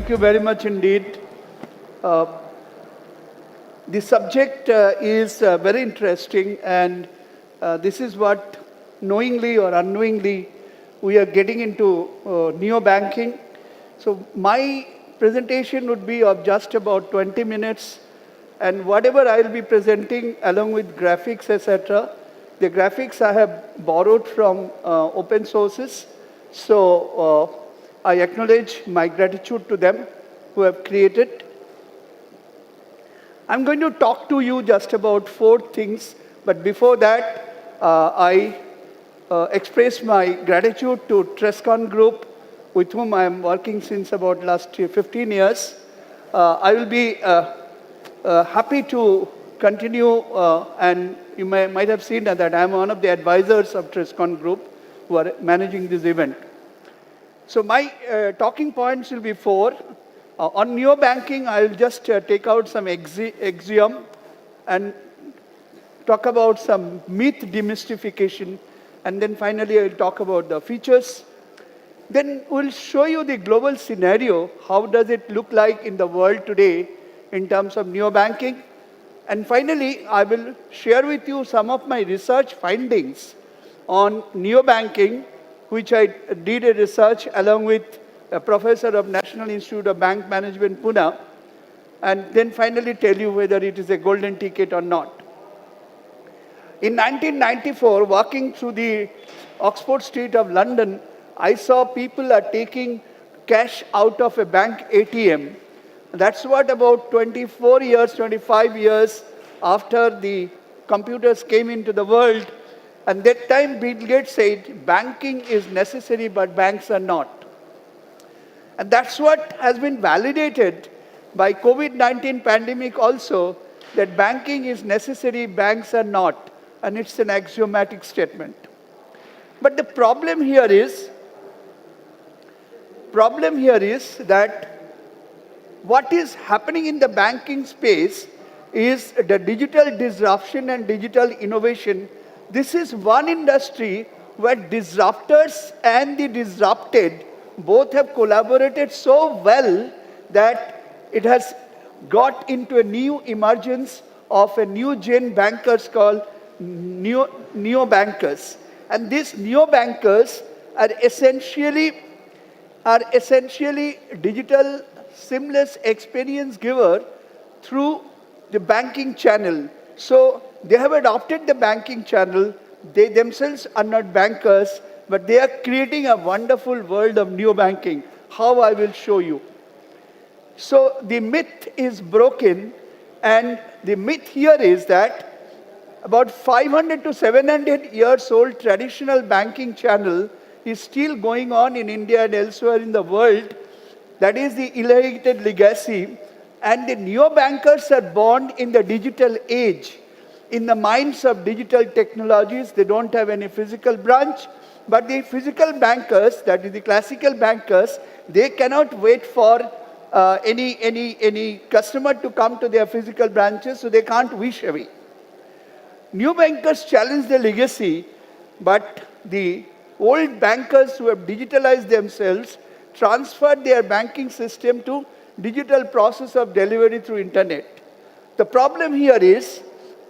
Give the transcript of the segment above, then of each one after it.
Thank you very much indeed. Uh, the subject is very interesting, and this is what, knowingly or unknowingly, we are getting into neo banking. So, my presentation would be of just about 20 minutes, and whatever I will be presenting, along with graphics, etc., the graphics I have borrowed from open sources. So, I acknowledge my gratitude to them who have created. I'm going to talk to you just about 4 things, but before that, I express my gratitude to Trescon Group, with whom I am working since about last 15 years. I will be happy to continue, and you might have seen that I am one of the advisors of Trescon Group who are managing this event. So my talking points will be 4. On neo banking, I will just take out some axiom and talk about some myth demystification, and then finally I will talk about the features. Then we'll show you the global scenario. How does it look like in the world today in terms of neo banking? And finally, I will share with you some of my research findings on neo banking, which I did a research along with a professor of National Institute of Bank Management, Pune, and then finally tell you whether it is a golden ticket or not. In 1994, walking through the Oxford Street of London, I saw people are taking cash out of a bank ATM. That's what about 24 years, 25 years after the computers came into the world. And that time Bill Gates said, banking is necessary, but banks are not. And that's what has been validated by COVID-19 pandemic also, that banking is necessary, banks are not. And it's an axiomatic statement. But the problem here is that what is happening in the banking space is the digital disruption and digital innovation. This is one industry where disruptors and the disrupted both have collaborated so well that it has got into a new emergence of a new gen bankers called neo bankers. And these neo bankers are essentially digital seamless experience giver through the banking channel. So they have adopted the banking channel. They themselves are not bankers, but they are creating a wonderful world of neo banking. How I will show you. So the myth is broken, and the myth here is that about 500 to 700 years old traditional banking channel is still going on in India and elsewhere in the world. That is the inherited legacy. And the neo bankers are born in the digital age. In the minds of digital technologies, they don't have any physical branch, but the physical bankers, that is the classical bankers, they cannot wait for any customer to come to their physical branches, so they can't wish away. New bankers challenge the legacy, but the old bankers who have digitalized themselves transferred their banking system to digital process of delivery through internet. The problem here is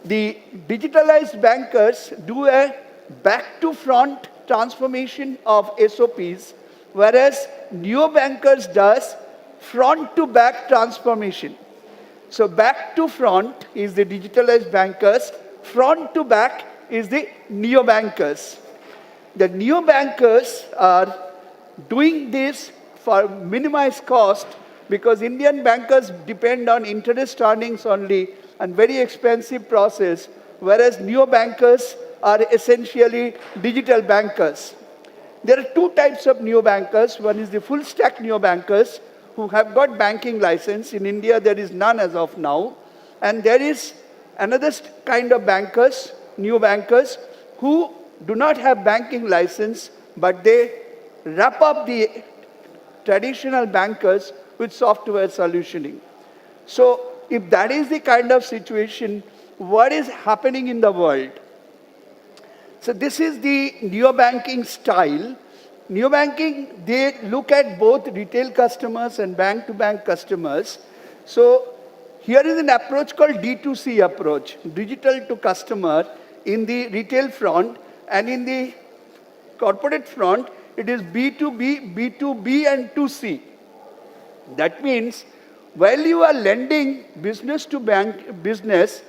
the digitalized bankers do a back-to-front transformation of SOPs, whereas neo-bankers does front-to-back transformation. So back-to-front is the digitalized bankers, front-to-back is the neo-bankers. The neo-bankers are doing this for minimized cost, because Indian bankers depend on interest earnings only and very expensive process, whereas neo-bankers are essentially digital bankers. There are 2 types of neo-bankers. One is the full-stack neo-bankers who have got banking license. In India, there is none as of now. And there is another kind of bankers, neo-bankers, who do not have banking license, but they wrap up the traditional bankers with software solutioning. So if that is the kind of situation, what is happening in the world? So this is the neo-banking style. Neobanking, they look at both retail customers and bank-to-bank customers. So here is an approach called D2C approach, digital to customer in the retail front, and in the corporate front, it is B2B, B2B and 2C. That means while you are lending business to bank business,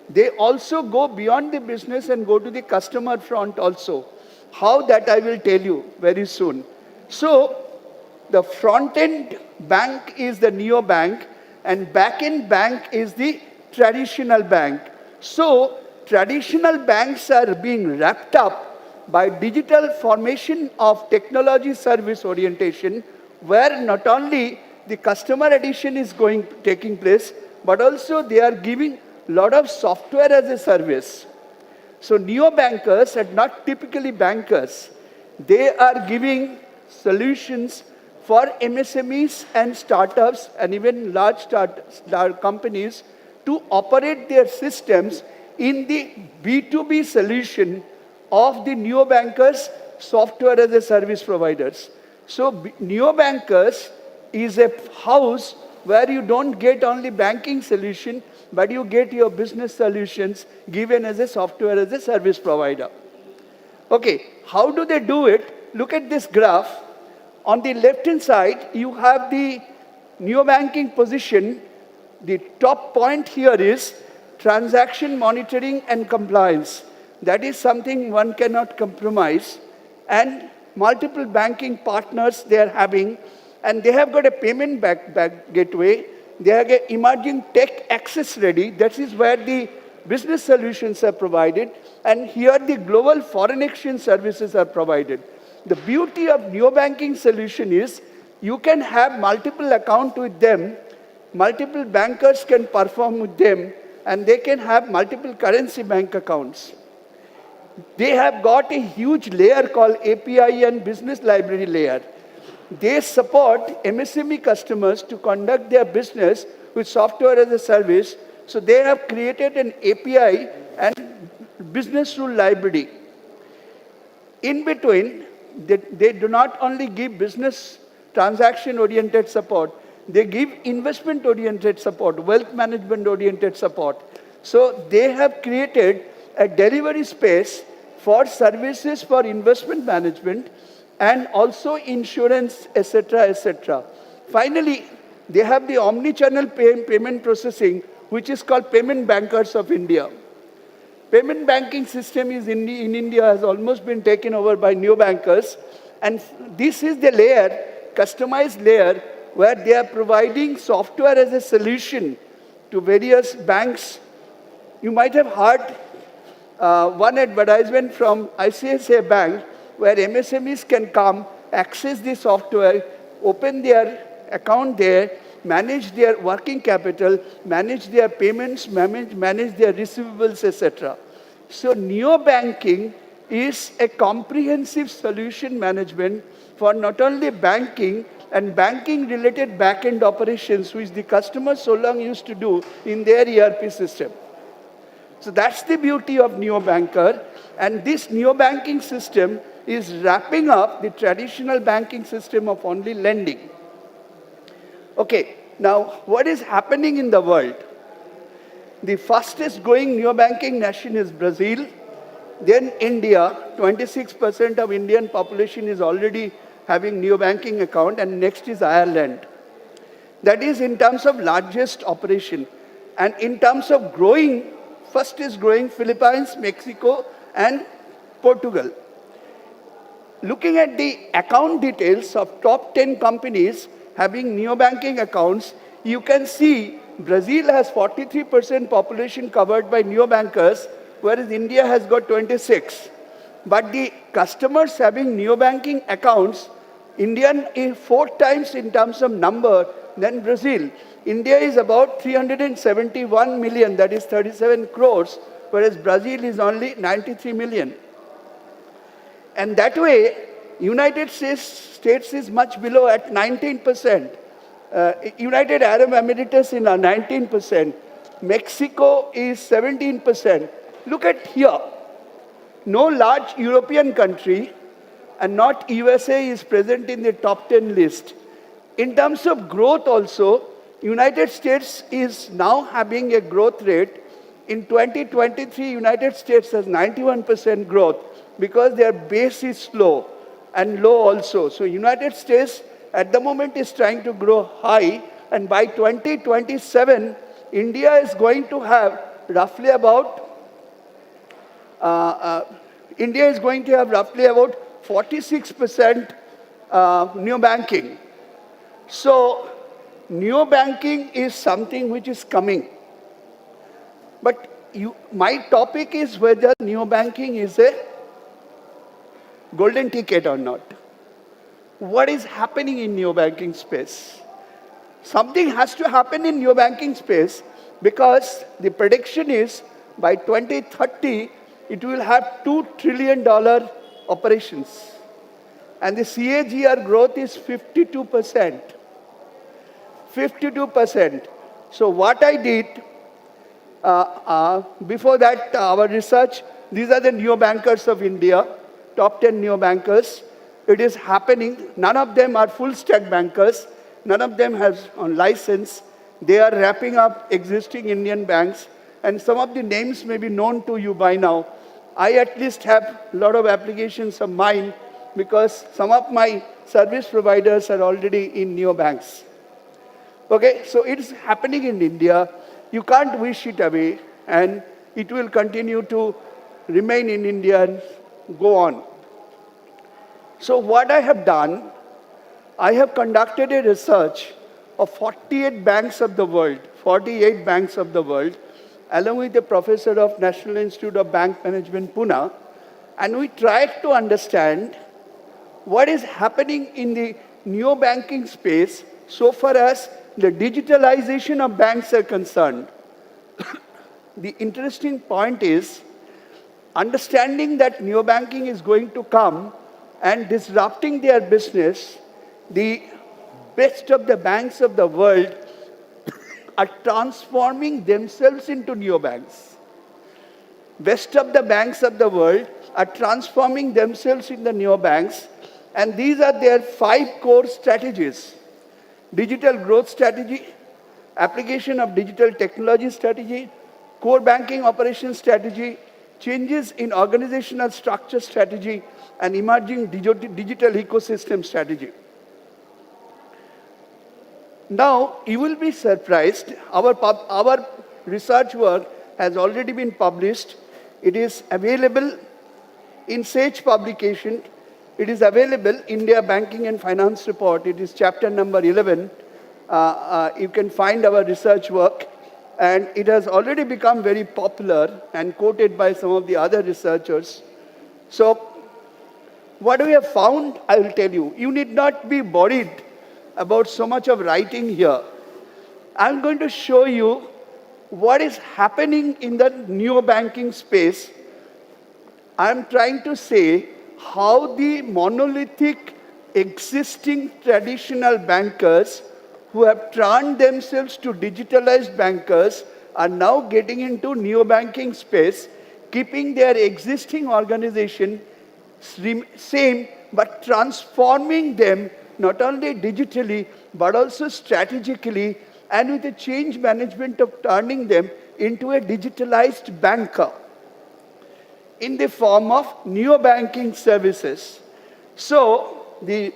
they also go beyond the business and go to the customer front also. How, that I will tell you very soon. So the front end bank is the neo bank and back end bank is the traditional bank. So traditional banks are being wrapped up by digital formation of technology service orientation, where not only the customer addition is taking place, but also they are giving a lot of software as a service. So neo-bankers are not typically bankers. They are giving solutions for MSMEs and startups and even large companies to operate their systems in the B2B solution of the neo-bankers, software as a service providers. So neo-bankers is a house where you don't get only banking solution, but you get your business solutions given as a software as a service provider. Okay, how do they do it? Look at this graph. On the left-hand side, you have the neo-banking position. The top point here is transaction monitoring and compliance. That is something one cannot compromise. And multiple banking partners they are having, and they have got a payment back gateway. They have got emerging tech access ready. That is where the business solutions are provided. And here the global foreign exchange services are provided. The beauty of neo-banking solution is you can have multiple accounts with them, multiple bankers can perform with them, and they can have multiple currency bank accounts. They have got a huge layer called API and business library layer. They support MSME customers to conduct their business with software as a service. So they have created an API and business rule library. In between, they do not only give business transaction-oriented support, they give investment-oriented support, wealth management-oriented support. So they have created a delivery space for services for investment management and also insurance, etc., etc. Finally, they have the omni-channel payment processing, which is called Payment Bankers of India. Payment banking system is in India has almost been taken over by neo-bankers, and this is the layer, customized layer, where they are providing software as a solution to various banks. You might have heard one advertisement from ICICI Bank where MSMEs can come, access the software, open their account there, manage their working capital, manage their payments, manage their receivables, etc. So neo-banking is a comprehensive solution management for not only banking and banking-related back-end operations, which the customers so long used to do in their ERP system. So that's the beauty of neo-banker, and this neo-banking system is wrapping up the traditional banking system of only lending. Okay, now what is happening in the world? The fastest growing neo-banking nation is Brazil, then India. 26% of Indian population is already having neo-banking account, and next is Ireland. That is in terms of largest operation. And in terms of growing, first is growing Philippines, Mexico, and Portugal. Looking at the account details of top 10 companies having neo-banking accounts, you can see Brazil has 43% population covered by neo-bankers, whereas India has got 26. But the customers having neo-banking accounts, Indian is 4 times in terms of number than Brazil. India is about 371 million, that is 37 crores, whereas Brazil is only 93 million. And that way, United States is much below at 19%. United Arab Emirates is 19%. Mexico is 17%. Look at here. No large European country and not USA is present in the top 10 list. In terms of growth also, United States is now having a growth rate. In 2023, United States has 91% growth because their base is slow and low also. So United States at the moment is trying to grow high, and by 2027, India is going to have roughly about India is going to have roughly about 46% neo banking. So, neo banking is something which is coming. But my topic is whether neo banking is a golden ticket or not. What is happening in neo banking space? Something has to happen in neo banking space because the prediction is by 2030, it will have $2 trillion operations. And the CAGR growth is 52%. 52%. So what I did, before that, our research, these are the neobankers of India, top 10 neobankers. It is happening. None of them are full stack bankers. None of them has on license. They are wrapping up existing Indian banks. And some of the names may be known to you by now. I at least have a lot of applications of mine because some of my service providers are already in neobanks. Okay, so it's happening in India. You can't wish it away, and it will continue to remain in India and go on. So what I have done, I have conducted a research of 48 banks of the world, 48 banks of the world, along with a professor of National Institute of Bank Management, Pune, and we tried to understand what is happening in the neo banking space so far as the digitalization of banks are concerned. The interesting point is understanding that neo banking is going to come and disrupting their business. The best of the banks of the world are transforming themselves into neobanks. Best of the banks of the world are transforming themselves into neobanks, and these are their 5 core strategies. Digital growth strategy, application of digital technology strategy, core banking operations strategy, changes in organizational structure strategy, and emerging digital ecosystem strategy. Now, you will be surprised. Our research work has already been published. It is available in Sage publication. It is available India Banking and Finance Report. It is chapter number 11. You can find our research work. And it has already become very popular and quoted by some of the other researchers. So, what we have found, I will tell you. You need not be worried about so much of writing here. I'm going to show you what is happening in the neo banking space. I'm trying to say how the monolithic existing traditional bankers who have turned themselves to digitalized bankers are now getting into neo banking space, keeping their existing organization same but transforming them not only digitally, but also strategically, and with a change management of turning them into a digitalized banker in the form of neo-banking services. So, the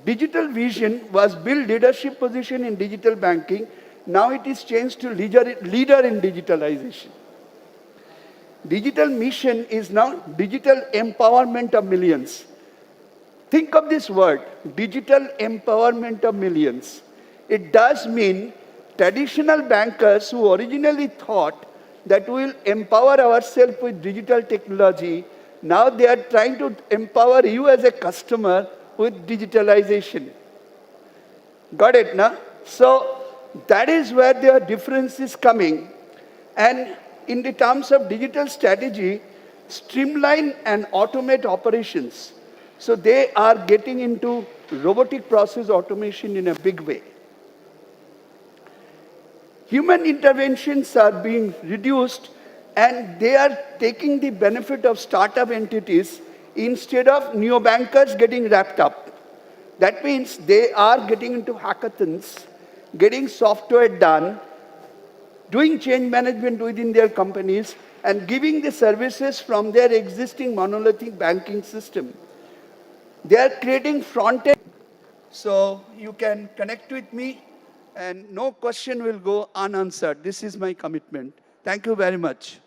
digital vision was build leadership position in digital banking. Now it is changed to leader in digitalization. Digital mission is now digital empowerment of millions. Think of this word, digital empowerment of millions. It does mean traditional bankers who originally thought that we will empower ourselves with digital technology, now they are trying to empower you as a customer with digitalization. Got it, na? So that is where their difference is coming. And in the terms of digital strategy, streamline and automate operations. So they are getting into robotic process automation in a big way. Human interventions are being reduced, and they are taking the benefit of startup entities instead of neobankers getting wrapped up. That means they are getting into hackathons, getting software done, doing change management within their companies, and giving the services from their existing monolithic banking system. They are creating front end. So you can connect with me, and no question will go unanswered. This is my commitment. Thank you very much.